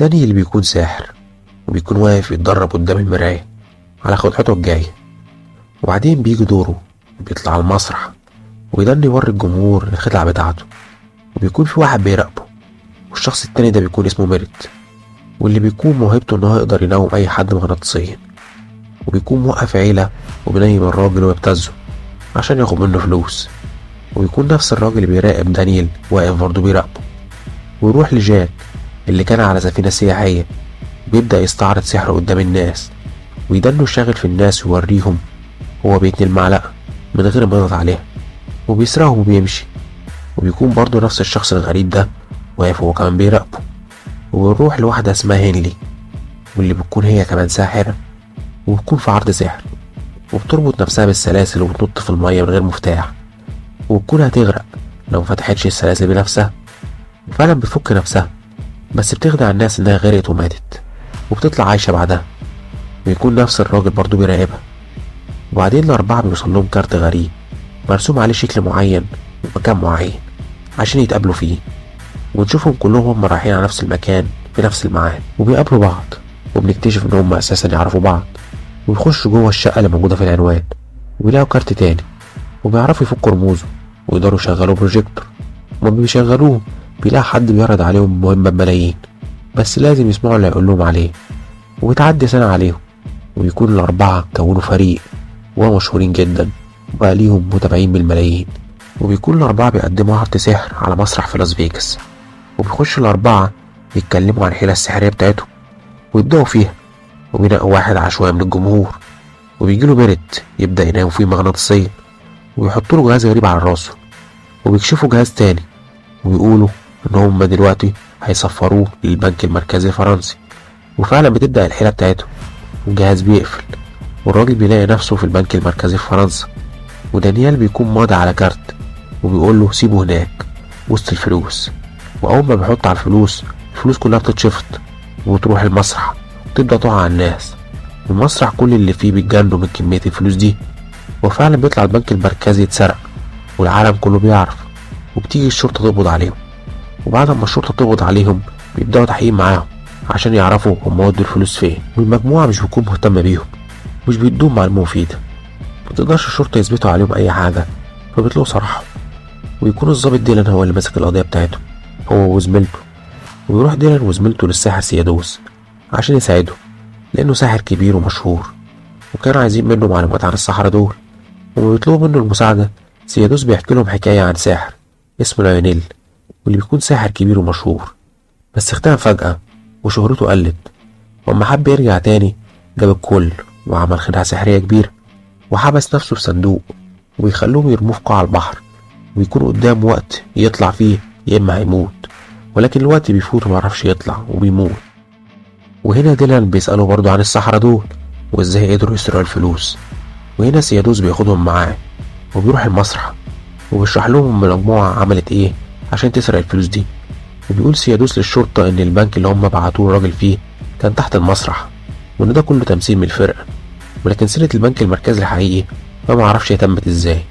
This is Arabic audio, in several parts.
والتاني اللي بيكون ساحر وبيكون واقف يتدرب قدام المراية على خطته الجاية. وبعدين بيجي دوره بيطلع على المسرح ويضل يوري الجمهور الخدعة بتاعته، وبيكون في واحد بيراقبه، والشخص التاني ده بيكون اسمه ميرت، واللي بيكون موهبته ان هو يقدر ينوم اي حد مغناطيسيا، وبيكون موقف عيلة وبينيم الراجل ويبتزه عشان ياخد منه فلوس. ويكون نفس الراجل اللي بيراقب دانيال واقف برضه بيراقبه، ويروح لجاك اللي كان على سفينة سياحية بيبدأ يستعرض سحره قدام الناس، ويدنه شاغل في الناس ويوريهم هو بيتني المعلقة من غير ما يضغط عليها، وبيسرقهم وبيمشي. وبيكون برضه نفس الشخص الغريب ده واقف هو كمان بيراقبه. وبنروح لواحدة اسمها هنلي، واللي بتكون هي كمان ساحرة وبتكون في عرض سحر، وبتربط نفسها بالسلاسل وبتنط في المية من غير مفتاح، وبتكون هتغرق لو مفتحتش السلاسل بنفسها. وفعلا بتفك نفسها، بس بتخدع الناس انها غرقت وماتت، وبتطلع عايشة بعدها. ويكون نفس الراجل برضه بيراقبها. وبعدين الأربعة بيوصل لهم كارت غريب مرسوم عليه شكل معين ومكان معين عشان يتقابلوا فيه، ونشوفهم كلهم هم رايحين على نفس المكان في نفس الميعاد، وبيقابلوا بعض، وبنكتشف ان هم اساسا يعرفوا بعض. ويخشوا جوه الشقة اللي موجودة في العنوان، وبيلاقوا كارت تاني، وبيعرفوا يفكوا رموزه ويقدروا يشغلوا بروجيكتور. وما بيشغلوه بيلاقي حد بيعرض عليهم مهمة بملايين، بس لازم يسمعوا اللي هيقول لهم عليه. وبتعدي سنة عليهم، ويكون الأربعة كونوا فريق وهو مشهورين جدا وبقى ليهم متابعين بالملايين. وبيكون الأربعة بيقدموا عرض سحر على مسرح في لاس فيجاس، وبيخش الأربعة يتكلموا عن الحيلة السحرية بتاعتهم ويبدأوا فيها. وبينقوا واحد عشوائي من الجمهور، وبيجيله ميرت يبدأ ينام فيه مغناطيسيا، ويحطوا له جهاز غريب على راسه، وبيكشفوا جهاز تاني ويقولوا إن هما دلوقتي هيسفروه للبنك المركزي الفرنسي. وفعلا بتبدأ الحيلة بتاعتهم، والجهاز بيقفل، والراجل بيلاقي نفسه في البنك المركزي في فرنسا. ودانيال بيكون ماضي على كارت وبيقول له سيبه هناك وسط الفلوس. وأول ما بيحط على الفلوس كلها بتتشفط وتروح المسرح وتبدأ تقع على الناس. المسرح كل اللي فيه بيتجنوا من كمية الفلوس دي. وفعلا بيطلع البنك المركزي يتسرق والعالم كله بيعرف، وبتيجي الشرطة تقبض عليهم. وبعد ما الشرطة تقبض عليهم بيبدأوا تحقيق معاهم عشان يعرفوا هم ودوا الفلوس فين. والمجموعة مش بتكون مهتمة بيهم، مش بيدوهم معلومة مفيدة، متقدرش الشرطة يثبتوا عليهم أي حاجة، فبيطلعوا صراحة. ويكون الضابط ديلان هو اللي ماسك القضية بتاعتهم هو وزميلته. ويروح ديلان وزميلته للساحر سيادوس عشان يساعده، لأنه ساحر كبير ومشهور، وكانوا عايزين منه معلومات عن السحرة دول. وما بيطلبوا منه المساعدة سيادوس بيحكي لهم حكاية عن ساحر اسمه لايونيل، واللي بيكون ساحر كبير ومشهور، بس اختفى فجأة وشهرته قلت. وأما حب يرجع تاني جاب الكل وعمل خدعة سحرية كبيرة، وحبس نفسه في صندوق وبيخلوهم يرموه في قاع البحر، ويكون قدام وقت يطلع فيه يا إما هيموت، ولكن الوقت بيفوت ومعرفش يطلع وبيموت. وهنا ديلان بيسأله برضه عن السحرة دول وازاي قدروا يسرقوا الفلوس. وهنا سيادوس بياخدهم معاه وبيروح المسرح وبيشرح لهم المجموعة عملت ايه عشان تسرق الفلوس دي. وبيقول سيادوس للشرطة ان البنك اللي هم بعتوه الراجل فيه كان تحت المسرح، وان ده كله تمثيل من الفرقة، ولكن سيرة البنك المركزي الحقيقي فما عرفش يتمت ازاي.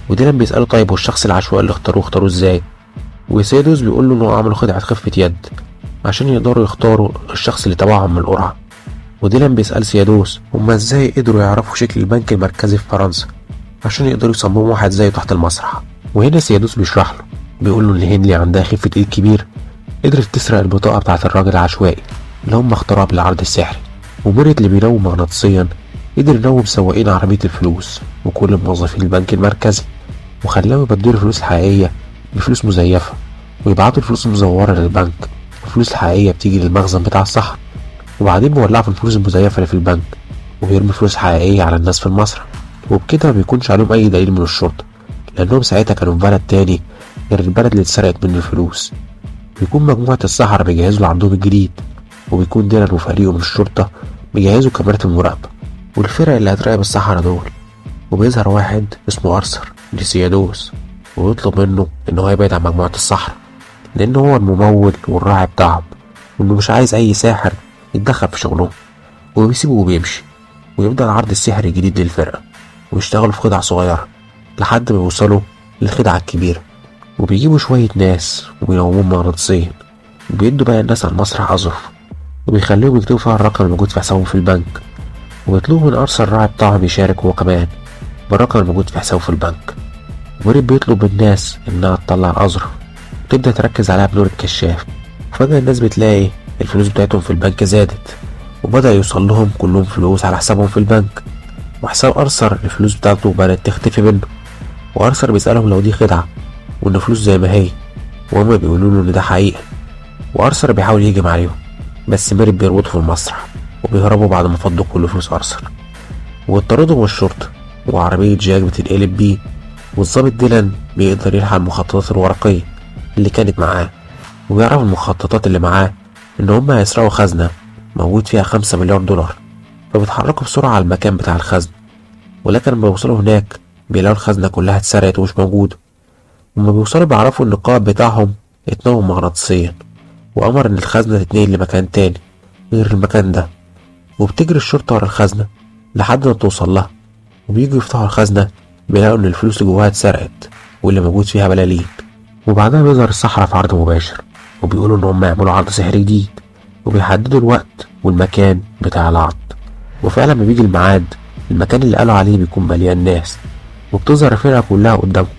وديلان بيسأله طيب والشخص العشوائي اللي اختاروه ازاي؟ وسيادوس بيقول له انه عملوا خدعة خفة يد عشان يقدروا يختاروا الشخص اللي تبعهم من القرعة. وديلان بيسأل سيادوس هما ازاي قدروا يعرفوا شكل البنك المركزي في فرنسا عشان يقدروا يصمموا واحد زيه تحت المسرح. وهنا سيادوس بيشرح له، بيقول له ان هنلي عندها خفة ايد كبير قدرت تسرق البطاقة بتاعة الراجل العشوائي اللي هم اختاروها بالعرض السحري. وميرت اللي بينوم مغناطيسيا قدر ينوم سواقين عربية الفلوس وكل موظفين البنك المركزي، وخلاهم يبدلوا الفلوس الحقيقية بفلوس مزيفة ويبعتوا الفلوس المزورة للبنك. الفلوس الحقيقية بتيجي للمخزن بتاع السحر، وبعدين بيولعوا في الفلوس المزيفة اللي في البنك وبيرمي فلوس حقيقية على الناس في المسرح. وبكده ما بيكونش عليهم أي دليل من الشرطة، لأنهم ساعتها كانوا في بلد تاني غير البلد اللي اتسرقت منه الفلوس. بيكون مجموعة السحرة بيجهزوا لعرضهم الجديد، وبيكون ديلان وفريقه من الشرطة بيجهزوا كاميرات المراقبة والفرق اللي هتراقب السحرة دول. وبيظهر واحد اسمه أرثر لسيادوس ويطلب منه إن هو يبعد عن مجموعة السحرة، لأنه هو الممول والراعي بتاعهم، وإنه مش عايز أي ساحر يتدخل في شغلهم. وبيسيبه وبيمشي، ويبدأ العرض السحري الجديد للفرقة، ويشتغلوا في خدعة صغيرة لحد ما يوصلوا للخدعة الكبيرة. وبيجيبوا شوية ناس وبينوموهم مغناطيسيا، وبيدوا بقى الناس على المسرح أظرف وبيخليهم يكتبوا فيها الرقم الموجود في حسابهم في البنك، وبيطلبوا من أرثر الراعي بتاعهم يشارك هو كمان بالرقم الموجود في حسابه في البنك. وميري بيطلب من الناس إنها تطلع الأظرف وتبدأ تركز عليها بنور الكشاف. وفجأة الناس بتلاقي الفلوس بتاعتهم في البنك زادت، وبدأ يوصل لهم كلهم فلوس على حسابهم في البنك. وحساب أرثر الفلوس بتاعته بدأت تختفي منه، وأرثر بيسألهم لو دي خدعة وإن فلوس زي ما هي، وهما بيقولوا له إن ده حقيقة. وأرثر بيحاول يهجم عليهم، بس ميري بيربطه في المسرح وبيهربوا بعد ما فضوا كل فلوس أرثر. واضطردوا من الشرطة، وعربية جاك بتتقلب بيه، والظابط ديلان بيقدر يلحق المخططات الورقية اللي كانت معاه، وبيعرف المخططات اللي معاه إن هما هيسرقوا خزنة موجود فيها 5 مليار دولار. فبيتحركوا بسرعة على المكان بتاع الخزنة، ولكن لما بيوصلوا هناك بيلاقوا الخزنة كلها اتسرقت ومش موجودة. لما بيوصلوا بيعرفوا إن القائد بتاعهم اتنوم مغناطيسيا، وأمر إن الخزنة تتنقل لمكان تاني غير المكان ده. وبتجري الشرطة ورا الخزنة لحد ما توصل لها، وبييجوا يفتحوا الخزنة بيلاقوا إن الفلوس اللي جواها اتسرقت واللي موجود فيها بلالين. وبعدها بيظهر السحرة في عرض مباشر، وبيقولوا إن هم يعملوا عرض سحري جديد، وبيحددوا الوقت والمكان بتاع العرض. وفعلا لما بيجي الميعاد المكان اللي قالوا عليه بيكون مليان ناس، وبتظهر الفرقة كلها قدامهم،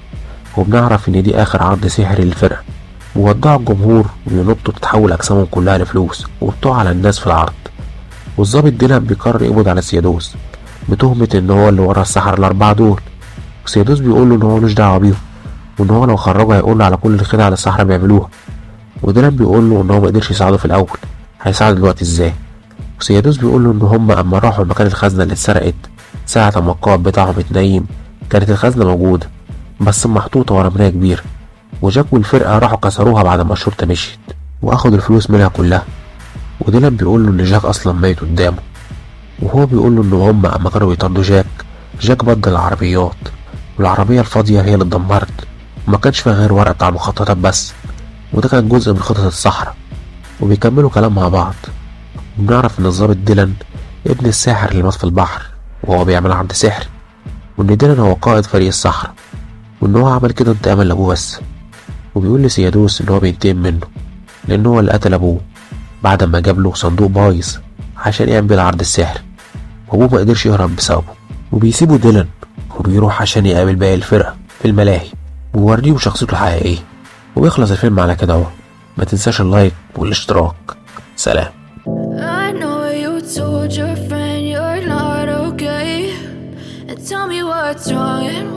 وبنعرف إن دي آخر عرض سحري للفرقة. وودعوا الجمهور وبينطوا تتحول أجسامهم كلها لفلوس وبتقع على الناس في العرض. والظابط ديلان بيقرر يقبض على سيادوس بتهمة إن هو اللي ورا السحرة الأربعة دول. وسيادوس بيقول له إن هو ملوش دعوة بيهم، وإن هو لو خرجه هيقول له على كل الخدع اللي السحرة بيعملوها. وديلان بيقول له إن هو مقدرش يساعده في الأول، هيساعده دلوقتي إزاي؟ وسيادوس بيقول له إن هما أما راحوا مكان الخزنة اللي اتسرقت ساعة أما القائد بتاعهم اتنيم كانت الخزنة موجودة بس محطوطة ورا مراية كبيرة. وجاك والفرقة راحوا كسروها بعد ما الشرطة مشيت وأخدوا الفلوس منها كلها. وديلان بيقول له إن جاك أصلا ميت قدامه، وهو بيقول له إن هما أما كانوا بيطاردوا جاك بدل العربيات، والعربية الفاضية هي اللي اتدمرت وما كانش فيها غير ورق بتاع المخططات بس، وده كان جزء من خطط الصحراء. وبيكملوا كلام مع بعض، وبنعرف إن الظابط ديلان ابن الساحر اللي مات في البحر وهو بيعمل عرض سحري، وإن ديلان هو قائد فريق الصحراء، وإن هو عمل كده انتقاما لأبوه بس. وبيقول لسيادوس إن هو بينتقم منه لأن هو اللي قتل أبوه بعد ما جاب له صندوق بايظ عشان يعمل العرض السحري، وأبوه مقدرش يهرب بسببه. وبيسيبوا ديلان وبيروح عشان يقابل باقي الفرقة في الملاهي ويوريهم شخصيته الحقيقية. وبيخلص الفيلم على كده اهو. ما تنساش اللايك والاشتراك. سلام. I know you told your friend you're not okay, and tell me what's wrong and